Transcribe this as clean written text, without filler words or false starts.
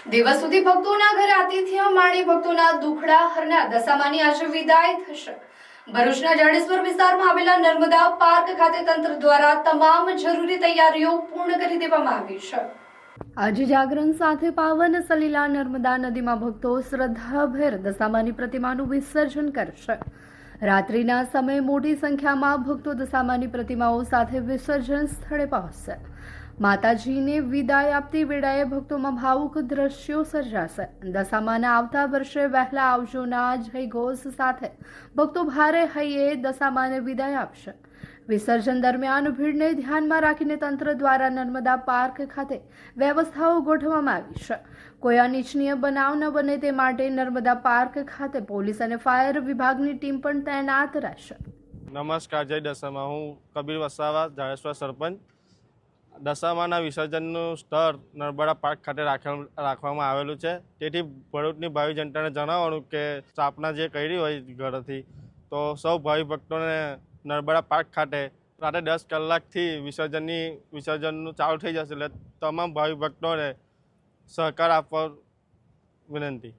દિવસ સુધી ભક્તોના ઘરે આતિથ્ય માણી ભક્તોના દુખડા હરનાર દશામાની આજે વિદાય થશે। ભરૂચના જાડેશ્વર વિસ્તારમાં આવેલા નર્મદા પાર્ક ખાતે તંત્ર દ્વારા તમામ જરૂરી તૈયારીઓ પૂર્ણ કરી દેવામાં આવી છે। આજે જાગરણ સાથે પાવન સલીલા નર્મદા નદીમાં ભક્તો શ્રદ્ધાભેર દશામાની પ્રતિમાનું વિસર્જન કરશે। રાત્રિના સમયે મોટી સંખ્યામાં ભક્તો દશામાની પ્રતિમાઓ સાથે વિસર્જન સ્થળે પહોંચશે। માતાજીને વિદાય આપતી વેળાએ ભક્તોમાં ભાવુક દ્રશ્યો સર્જાશે। દશામાના આવતા વર્ષે વહેલા આવજોના જયઘોષ સાથે ભક્તો ભારે હૈયે દશામાને વિદાય આપશે। વિસર્જન દરમિયાન ભીડને ધ્યાનમાં રાખીને તંત્ર દ્વારા નર્મદા પાર્ક ખાતે વ્યવસ્થાઓ ગોઠવવામાં આવી છે। કોઈ અનિચ્છનીય બનાવ ન બને તે માટે નર્મદા પાર્ક ખાતે પોલીસ અને ફાયર વિભાગની ટીમ પણ તૈનાત રહેશે। નમસ્કાર, જય દશામા। હું કબીર વસાવા, જાડેશ્વર સરપંચ। દશામાના વિસર્જનનું સ્થળ નર્મદા પાર્ક ખાતે રાખવામાં આવેલું છે। તેથી ભરૂચની ભાવિ જનતાને જણાવવાનું કે સ્થાપના જે કરી હોય ઘરેથી તો સૌ ભાવિ ભક્તોને નર્મદા પાર્ક ખાતે રાત્રે 10 કલાકથી વિસર્જનનું ચાલુ થઈ જશે। એટલે તમામ ભાવિ ભક્તોને સહકાર આપવા વિનંતી।